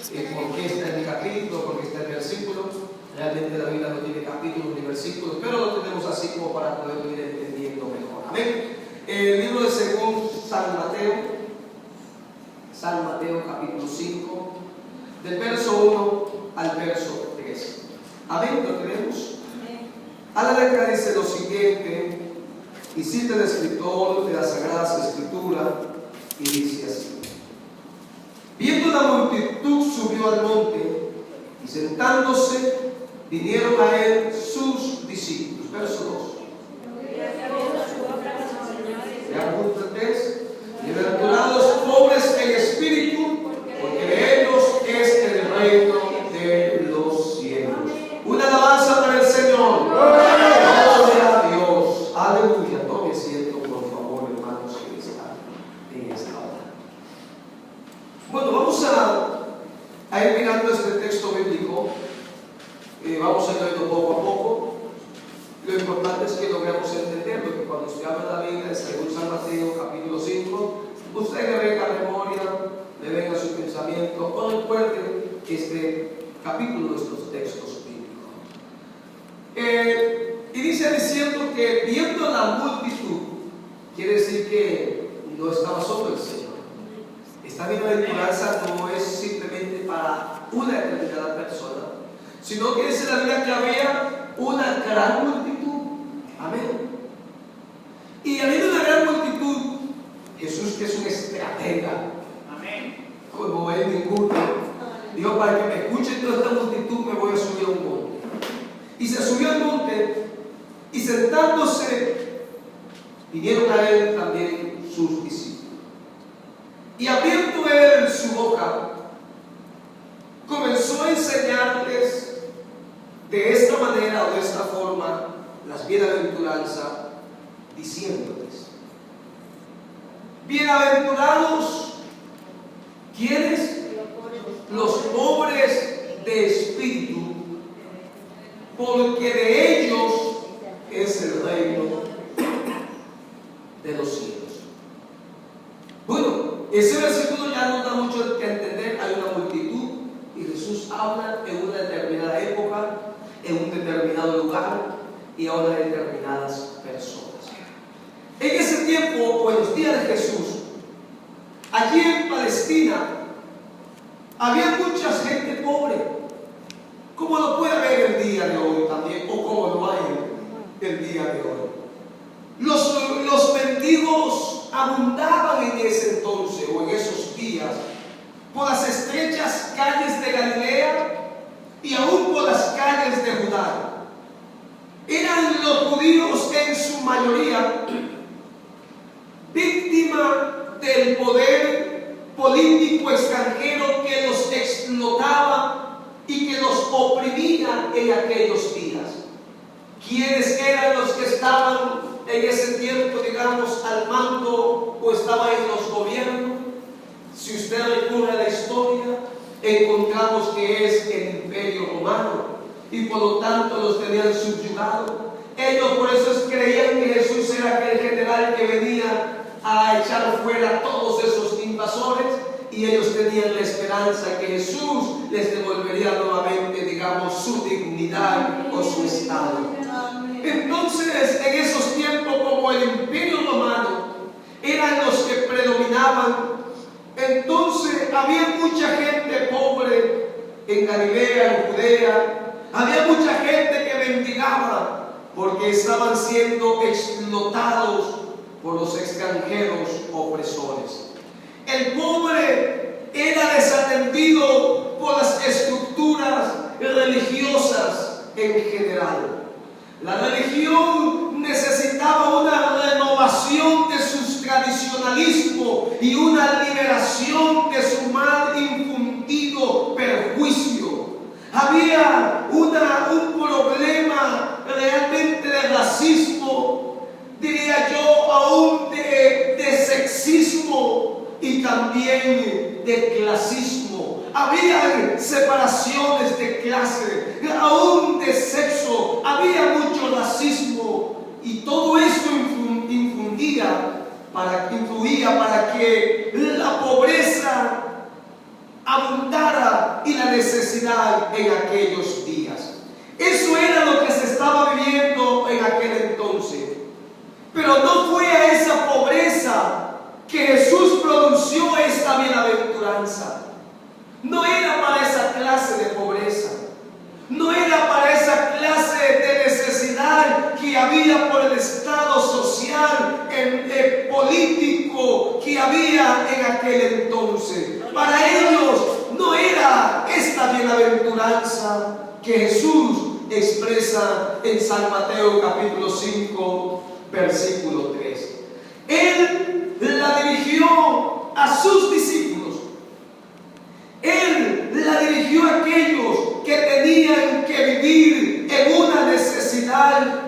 por qué está en el capítulo, por qué está en el versículo. Realmente la Biblia no tiene capítulos ni versículos, pero lo tenemos así como para poderlo ir entendiendo mejor. Amén. El libro de según San Mateo capítulo 5, del verso 1 al verso 3. Amén, ¿lo tenemos? A la letra dice lo siguiente, y cita el escritor de las Sagradas Escrituras, y dice así: viendo la multitud subió al monte, y sentándose vinieron a él sus discípulos. Verso 2. Vean ustedes: bienaventurados pobres en espíritu, porque de ellos es el reino de los cielos. Una alabanza para el Señor. Gloria a Dios. Aleluya. Tome asiento, por favor, hermanos, que están en esta hora. Bueno, vamos a ir mirando este texto bíblico. Vamos a leerlo poco a poco. Lo importante es que logremos entender, porque cuando se habla de la Biblia, según San Mateo capítulo 5, usted le venga a memoria, le venga a su pensamiento, o recuerde este capítulo de estos textos bíblicos. Inicia diciendo que viendo la multitud, quiere decir que no estaba solo el Señor. Esta bienaventuranza no es simplemente para una determinada persona, sino que dice la Biblia que había una gran multitud. Amén. Y habiendo una gran multitud, Jesús, que es un estratega, amén, como él ninguno, dijo: para que me escuche toda esta multitud, me voy a subir a un monte. Y se subió al monte, y sentándose vinieron a él también sus discípulos. Y abriendo él su boca, comenzó a enseñarles de esta manera o de esta forma las bienaventuranzas, diciéndoles: bienaventurados, ¿quiénes? Los pobres de espíritu, porque de ellos es el reino de los cielos. Bueno, ese versículo ya nos da mucho que entender. Hay una multitud y Jesús habla en una determinada época, en un determinado lugar y a unas determinadas personas. En ese tiempo, o en los días de Jesús, allí en Palestina había mucha gente pobre, como lo puede haber el día de hoy también, o como lo hay el día de hoy. Los mendigos abundaban en ese entonces o en esos días por las estrechas calles de Galilea y aún por las calles de Judá. Eran los judíos en su mayoría víctimas del poder político extranjero que los explotaba y que los oprimía en aquellos días. ¿Quiénes eran los que estaban en ese tiempo, digamos, al mando o estaban en los gobiernos? Si usted recurre a la historia, encontramos que es el Imperio Romano, y por lo tanto los tenían subyugados. Ellos por eso creían que Jesús era aquel general que venía a echar fuera a todos esos invasores, y ellos tenían la esperanza que Jesús les devolvería nuevamente, digamos, su dignidad o su estado. Entonces, en esos tiempos, como el Imperio Romano eran los que predominaban, entonces había mucha gente pobre en Galilea, en Judea. Había mucha gente que mendigaba porque estaban siendo explotados por los extranjeros opresores. El pobre era desatendido por las estructuras religiosas en general. La religión necesitaba una renovación de su tradicionalismo y una liberación de su mal infundido perjuicio. Había un problema realmente de racismo, diría yo, aún de sexismo y también de clasismo. Había separaciones de clase, aún de sexo, había mucho racismo, y todo esto influía para que la pobreza abundara necesidad en aquellos días. Eso era lo que se estaba viviendo en aquel entonces. Pero no fue a esa pobreza que Jesús pronunció esta bienaventuranza. No era para esa clase de pobreza. No era para esa clase de necesidad que había por el estado social, político que había en aquel entonces. Para ellos no era esta bienaventuranza que Jesús expresa en San Mateo capítulo 5, versículo 3. Él la dirigió a sus discípulos. Él la dirigió a aquellos que tenían que vivir en una necesidad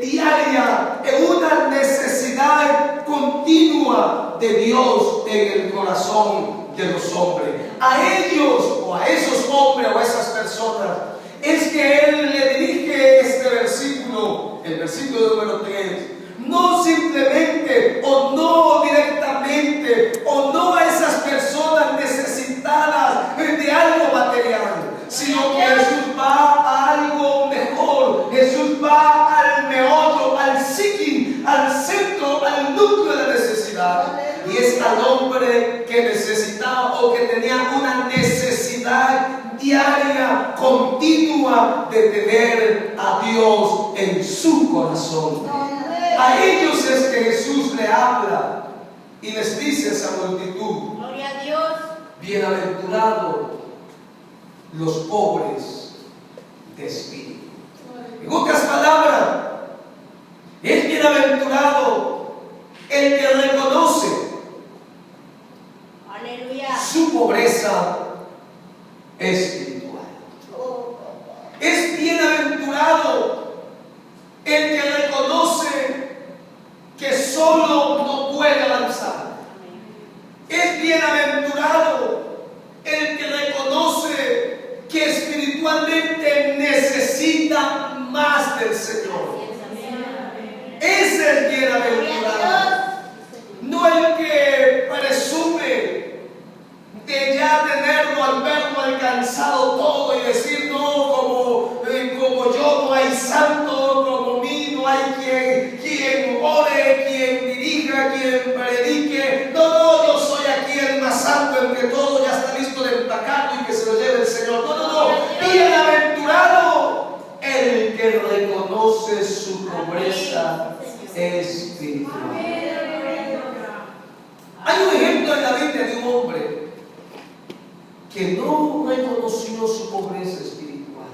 diaria, en una necesidad continua de Dios en el corazón de los hombres. A ellos, o a esos hombres, o a esas personas, es que Él le dirige este versículo, el versículo número 3. No simplemente, o no directamente, o no a esas personas necesitadas de algo material, sino que Jesús va a algo mejor. Jesús va al meollo, al psiquín, al centro, al núcleo de la necesidad. Y es al hombre que necesitaba o que tenía una necesidad diaria, continua, de tener a Dios en su corazón. A ellos es que Jesús le habla y les dice a esa multitud: Gloria a Dios. Bienaventurados los pobres de espíritu. En otras palabras, es bienaventurado el que reconoce, aleluya, su pobreza espiritual. Es bienaventurado el que reconoce que solo no puede avanzar. Es bienaventurado el que reconoce que espiritualmente necesita más del Señor. Ese es bienaventurado. No el que presume de ya tenerlo, al verlo alcanzado todo y decir: no, como yo no hay santo, como mí no hay quien ore, quien dirija, quien predique. No, yo soy aquí el más santo, el que todo ya está listo de empacarlo y que se lo lleve el Señor. No. Bienaventurado el que reconoce su pobreza espiritual. Hay un ejemplo en la Biblia de un hombre que no reconoció su pobreza espiritual.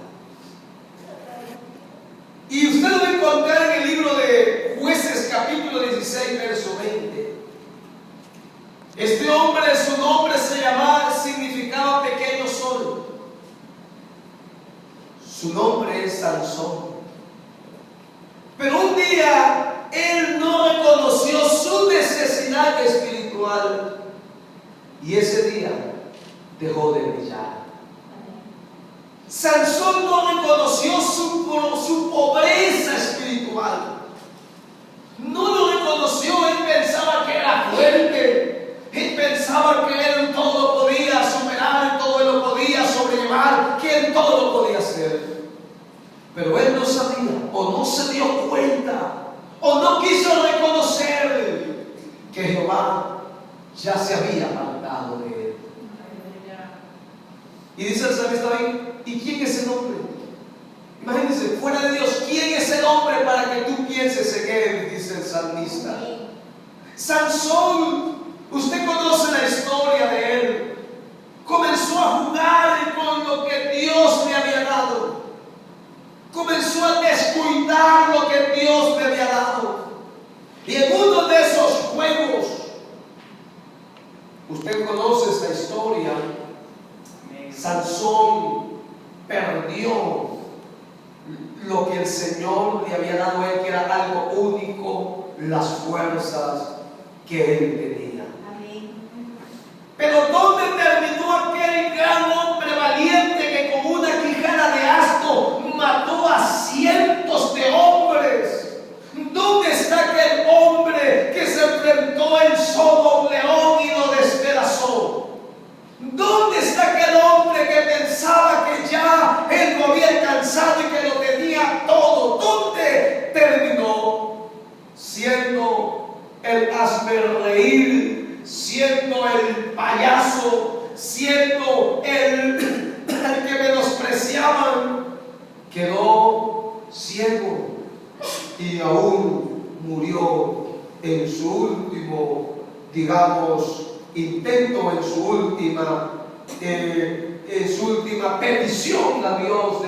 Y usted lo va a encontrar en el libro de Jueces, capítulo 16, verso 20. Este hombre, su nombre significaba pequeño sol. Su nombre es Sansón. Pero un día él no reconoció su necesidad espiritual y ese día dejó de brillar. Sansón no reconoció su pobreza espiritual. No lo reconoció. Él pensaba que era fuerte. Él pensaba que él todo lo podía superar, todo lo podía sobrellevar, que él todo lo podía hacer. Pero él no sabía, o no se dio cuenta, o no quiso reconocer que Jehová ya se había apartado de él. Y dice el salmista David: ¿y quién es el hombre? Imagínense, fuera de Dios, ¿quién es el hombre para que tú pienses en él? Dice el salmista. Sansón, usted conoce la historia de él. Comenzó a jugar con lo que Dios le había dado. Comenzó a descuidar lo que Dios le había dado. Y en uno de esos juegos, usted conoce esta historia, Sansón perdió lo que el Señor le había dado a él, que era algo único, las fuerzas que él tenía. Pero ¿dónde terminó aquel gran hombre valiente que con una quijada de asno mató a cientos de hombres? ¿Dónde está aquel hombre que se enfrentó él solo a un león y lo despedazó? ¿Dónde está aquel hombre que pensaba que ya él lo había alcanzado y que lo tenía todo, ¿dónde terminó? Siendo el hazmerreír, siendo el payaso, siendo el que menospreciaban, quedó ciego y aún murió en su último, digamos, intento, en su última petición a Dios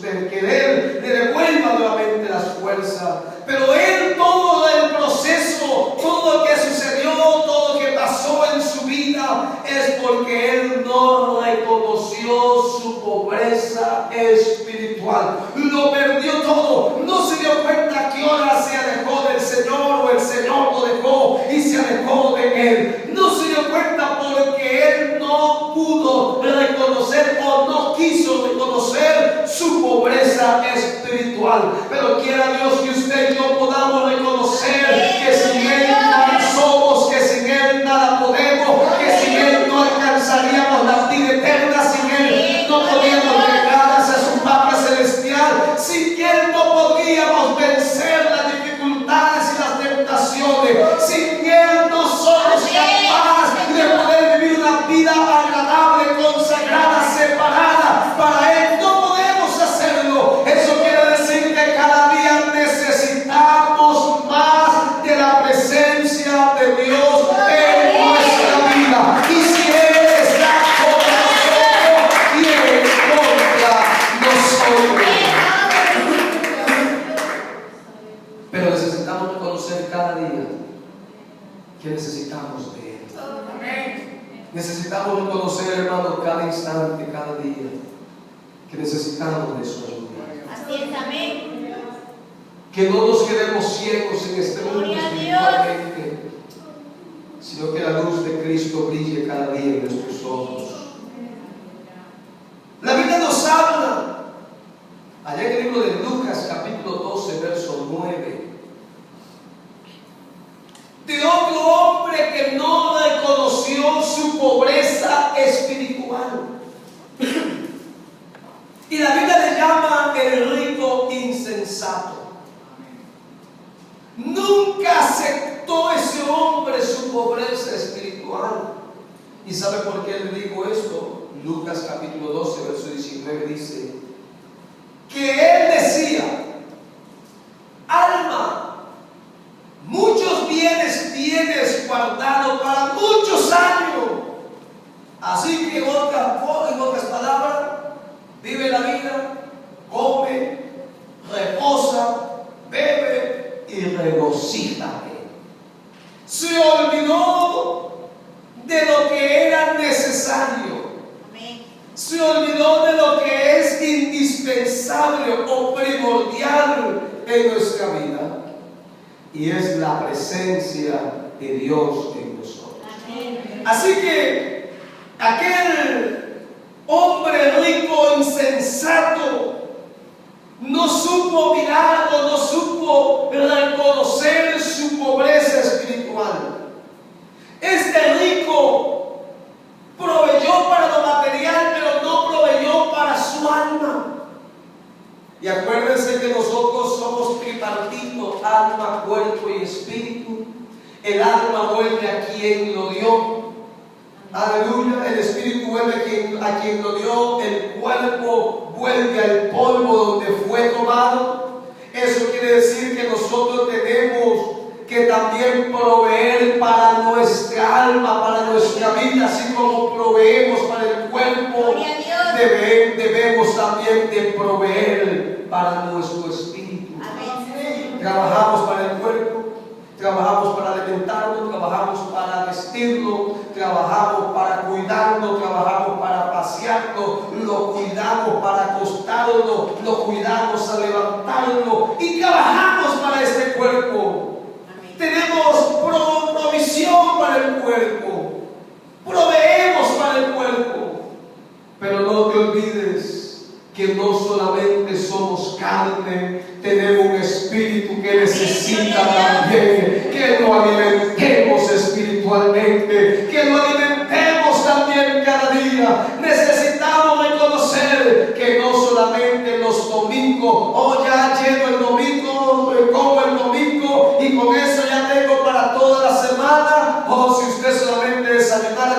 de que Él le devuelva nuevamente las fuerzas. Pero Él, todo el proceso, todo lo que sucedió, todo lo que pasó en su vida, es porque Él no reconoció su pobreza espiritual. Lo perdió todo. No se dio cuenta que ahora se alejó del Señor o el Señor lo dejó y se alejó de Él. No se dio cuenta porque Él no pudo reconocer o no quiso reconocer su pobreza espiritual. Pero quiera Dios que usted y yo podamos reconocer que sin Él nada somos, que sin Él nada podemos, que sin Él no alcanzaríamos la vida eterna, sin Él no podíamos llegar hacia su Padre Celestial, sin Él no podríamos vencer las dificultades y las tentaciones, sin Él no somos capaces de poder vivir una vida agradable, consagrada, separada para Él. No podemos hacerlo. Eso quiere decir que cada día necesitamos más de la presencia de Dios en nuestra vida. Y si Él está con nosotros, ¿quién contra nosotros? Pero necesitamos reconocer cada día que necesitamos de Él. Necesitamos reconocer, hermano, cada instante, cada día, que necesitamos de su ayuda. Así es, amén. Que no nos quedemos ciegos en este mundo espiritualmente, sino que la luz de Cristo brille cada día en nuestros ojos. La Biblia nos habla, allá en el libro de Lucas, capítulo 12, verso 9, de otro hombre que no reconoció su pobreza espiritual. Y la Biblia le llama el rico insensato. Nunca aceptó ese hombre su pobreza espiritual. ¿Y sabe por qué le digo esto? Lucas capítulo 12, verso 19 dice que él decía: alma, muchos bienes tienes guardado para muchos años. Así que en otras palabras, vive la vida, come, reposa, bebe y regocíjate. Se olvidó de lo que era necesario. Se olvidó de lo que es indispensable o primordial en nuestra vida. Y es la presencia de Dios en nosotros. Así que aquel hombre rico insensato no supo mirar o no supo reconocer su pobreza espiritual. Este rico proveyó para lo material, pero no proveyó para su alma. Y acuérdense que nosotros somos tripartito: alma, cuerpo y espíritu. El alma vuelve a quien lo dio. Aleluya. El espíritu vuelve a quien lo dio. El cuerpo vuelve al polvo donde fue tomado. Eso quiere decir que nosotros tenemos que también proveer para nuestra alma, para nuestra vida, así como proveemos para el cuerpo. Debemos también de proveer para nuestro espíritu. Trabajamos para el cuerpo, trabajamos para alimentarlo, trabajamos para vestirlo, trabajamos para cuidarlo, trabajamos para pasearlo, lo cuidamos para acostarlo, lo cuidamos a levantarlo y trabajamos para este cuerpo. Tenemos provisión para el cuerpo, proveemos para el cuerpo. Pero no te olvides que no solamente somos carne, tenemos un espíritu que necesita también que lo alimentemos espiritualmente, que lo alimentemos también cada día. Necesitamos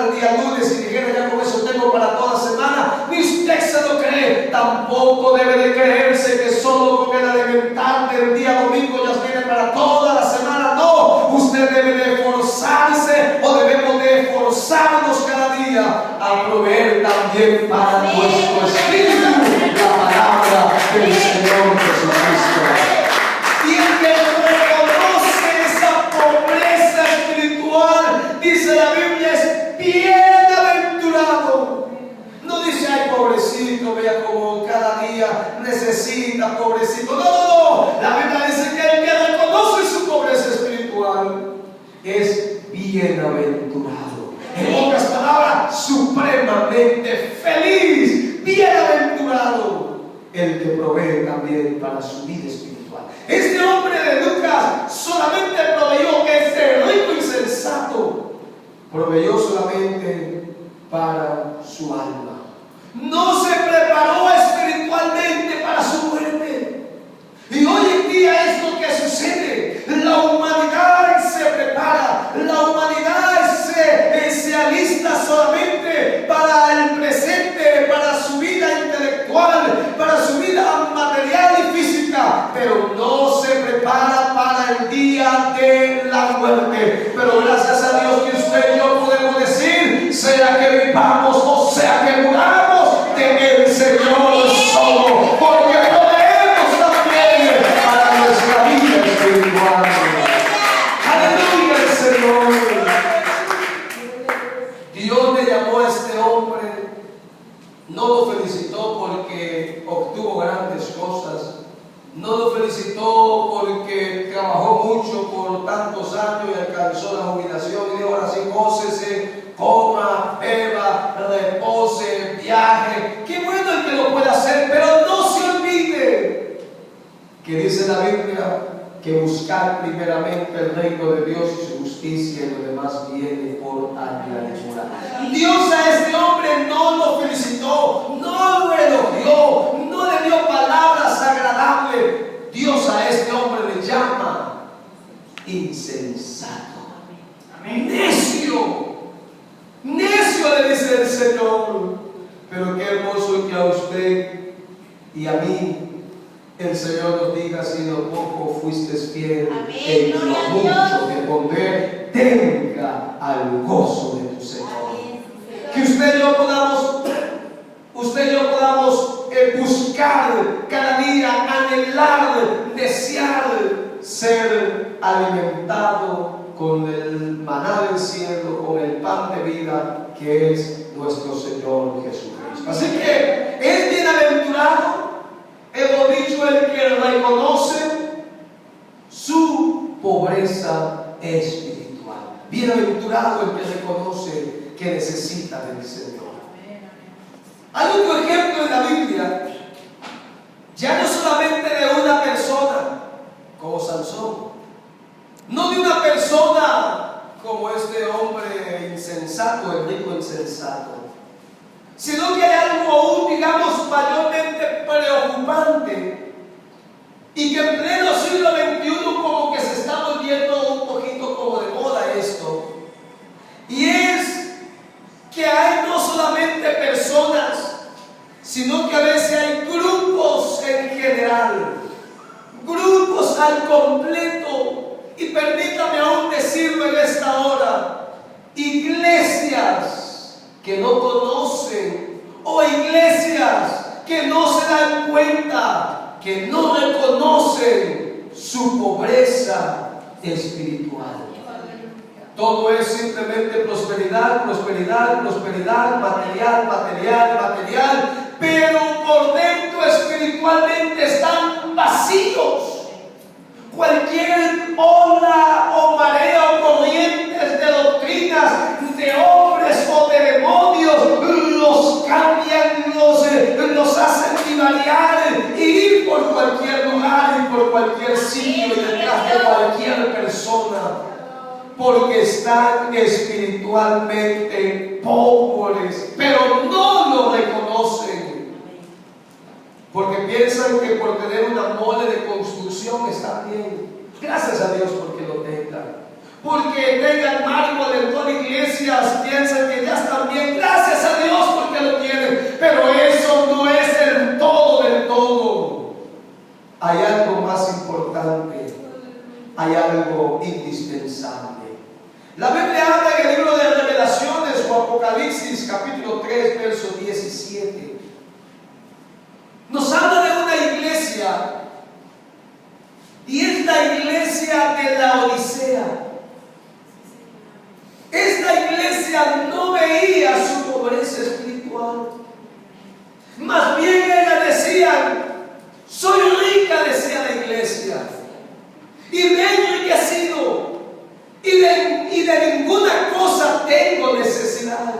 el día lunes y dijera ya con eso tengo para toda la semana, ni usted se lo cree. Tampoco debe de creerse que solo con el alimentar del día domingo ya tiene para toda la semana. No, usted debe de esforzarse, o debemos de esforzarnos cada día a proveer también para nuestro espíritu la palabra del Señor Jesucristo. Y el que reconoce esa pobreza espiritual, dice la Biblia, es bienaventurado. No dice, ay, pobrecito, vea como cada día necesita, pobrecito. No, no, no. La Biblia dice que el que reconoce su pobreza espiritual es bienaventurado. En otras palabras, supremamente feliz, bienaventurado el que provee también para su vida espiritual. Este hombre de Lucas solamente proveyó, este rico insensato proveyó solamente para su alma. No se preparó espiritualmente para su muerte. Y hoy en día es lo que sucede. La humanidad se prepara, la humanidad se alista solamente para el presente, para su vida intelectual, para su vida material y física, pero no se prepara para el día de la muerte. Pero gracias a Dios que usted y yo podemos decir, sea que vivamos o sea que muramos, de el Señor somos, porque podemos también para nuestra vida espiritual. Aleluya el Señor. Dios le llamó a este hombre, no lo felicitó porque obtuvo grandes cosas, no lo felicitó porque trabajó mucho por tantos años y alcanzó la jubilación y dijo, ahora sí, gócese, coma, beba, repose, viaje. Qué bueno el que lo pueda hacer, pero no se olvide que dice la Biblia que buscar primeramente el reino de Dios y su justicia y lo demás viene por añadidura. Dios a este hombre no lo felicitó, no lo elogió, no le dio palabras agradables. Dios a este hombre le llama insensato. Necio. Necio le dice el Señor. Pero qué hermoso que a usted y a mí el Señor nos diga, si lo poco fuiste fiel, en lo mucho te pondré, tenga al gozo de tu Señor. Que usted y yo podamos buscar cada día, anhelar, desear ser alimentado con el maná del cielo, con el pan de vida que es nuestro Señor Jesucristo. Así que es bienaventurado, hemos dicho, el que reconoce su pobreza espiritual. Bienaventurado el que reconoce que necesita del Señor. Hay otro ejemplo en la Biblia, ya no solamente de una persona como Sansón, no de una persona como este hombre insensato, el rico insensato, sino que hay algo aún, digamos, mayormente preocupante y que en pleno siglo XXI como que se está volviendo un poquito como de moda esto, y es que hay no solamente personas, sino que a veces hay grupos en general, grupos al completo, y permítame aún decirlo en esta hora, iglesias que no conocen, o iglesias que no se dan cuenta, que no reconocen su pobreza espiritual. Todo es simplemente prosperidad, prosperidad, prosperidad, material, material, material, pero por dentro espiritualmente están vacíos. Cualquier ola o marea o corrientes de doctrinas, de hombres o de demonios, los cambian, los hacen divariar y ir por cualquier lugar y por cualquier sitio y detrás de cualquier persona, porque están espiritualmente pobres, pero no lo reconocen, porque piensan que por tener una mole de construcción está bien. Gracias a Dios porque lo tengan. Porque tengan mármol en toda iglesia, piensan que ya Apocalipsis capítulo 3, verso 17. Nos habla de una iglesia, y es la iglesia de la Odisea. Esta iglesia no veía su pobreza espiritual. Más bien ella decía: soy rica, decía la iglesia, y me he enriquecido, y de ninguna cosa tengo necesidad.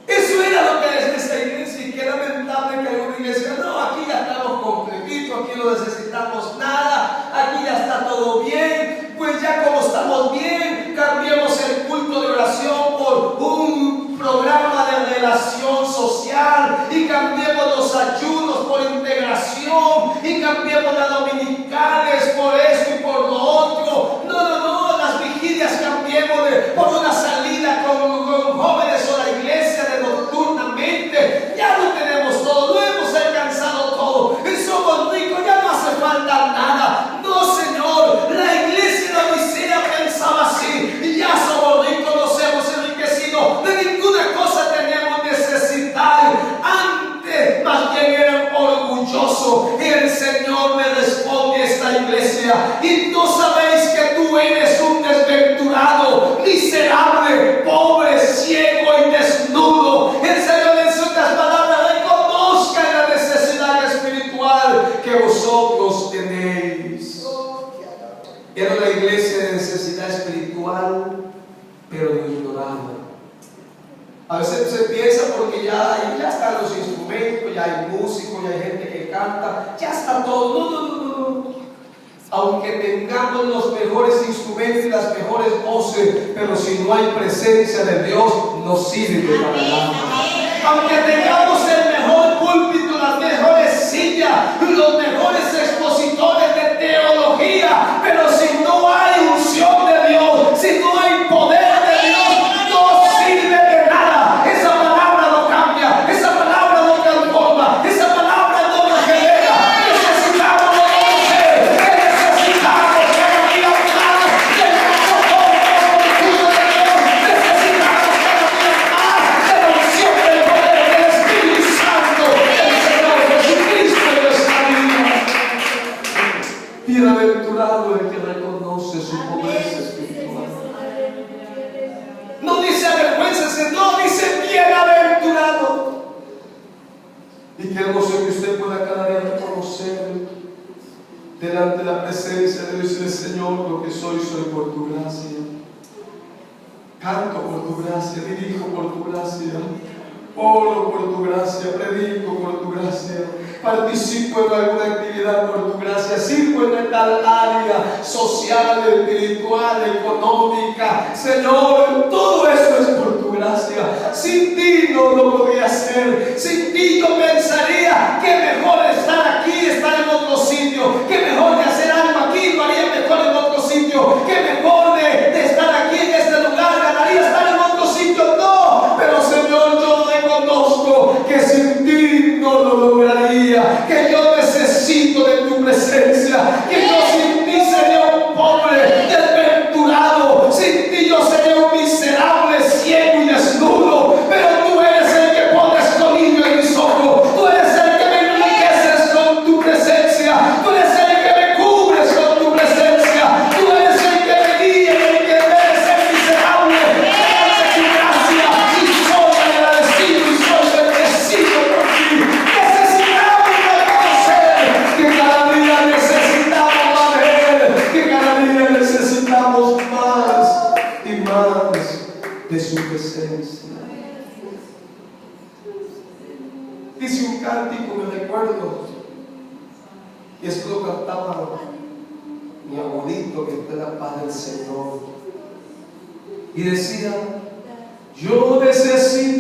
Eso era lo que decía esta iglesia, y qué lamentable que hay una iglesia: no, aquí ya estamos completitos, aquí no necesitamos nada, aquí ya está todo bien. Pues ya como estamos bien, cambiemos el culto de oración por un programa de relación social, y cambiemos los ayunos por integración, y cambiemos las dominicales por esto y por lo otro. No, las vigilias cambiemos por una salida con jóvenes o la iglesia de nocturnamente. Ya lo tenemos todo, lo hemos alcanzado todo, y somos ricos, ya no hace falta nada. No, Señor, la iglesia de la Odisea pensaba así: y ya somos ricos, nos hemos enriquecido, de ninguna cosa tenemos necesidad. Antes, más bien eran orgullosos. Y el Señor me responde a esta iglesia: y no sabéis que tú eres un desventurado, miserable, pobre, ciego y desnudo. El Señor, en sus palabras, reconozca la necesidad espiritual que vosotros tenéis. Era una iglesia de necesidad espiritual, pero no ignorada. A veces se piensa porque ya están los instrumentos, ya hay músicos, ya hay gente que canta, ya está todo. No. Aunque tengamos los mejores instrumentos y las mejores voces, pero si no hay presencia de Dios, no sirve para nada. Aunque tengamos el mejor púlpito, las mejores sillas, los mejores expositores de teología, pero si no hay unción de Dios, si no hay poder de Dios, no sirve de nada. Esa palabra no cambia, esa palabra no transforma, esa palabra no regenera. Necesitamos conocer, necesitamos que haya más del conocimiento de Dios, necesitamos que haya más de la unción del poder del Espíritu Santo, del Señor Jesucristo en nuestra vida. Bienaventurado el que reconoce su pobreza espiritual. No dice avergüénzase, no, dice bienaventurado. Y qué hermoso que usted pueda cada día reconocer delante de la presencia de Dios y del Señor: lo que soy por tu gracia. Canto por tu gracia, dirijo por tu gracia, oro por tu gracia, predico por tu gracia, participo en alguna actividad por tu gracia, sirvo en tal área social, espiritual, económica. Señor, todo eso es por tu gracia. Sin ti no lo podría hacer. Sin ti yo pensaría que mejor estar aquí, estar en otro sitio, que mejor de hacer algo aquí lo haría mejor en otro sitio, que mejor de estar aquí en este lugar ganaría estar en otro sitio. No, pero Señor, yo reconozco que sin ti no lo lograría, que yo necesito de tu presencia, que yo sin ti sería un pobre, desventurado, sin ti yo sería un miserable, ciego y desnudo, pero tú eres el que pones colillo en mis ojos, tú eres el que me enriqueces con tu presencia, tú eres el que me cubres con tu presencia, tú eres el que me guía, el que me eres el miserable, gracias tu gracia, y soy agradecido y soy bendecido por ti. Necesitamos reconocer que cada día necesitamos más de Él, que cada día necesitamos más y más de su presencia. Dice un cántico, me recuerdo, y esto lo cantaba mi abuelito, que está en la paz del Señor, y decía: yo necesito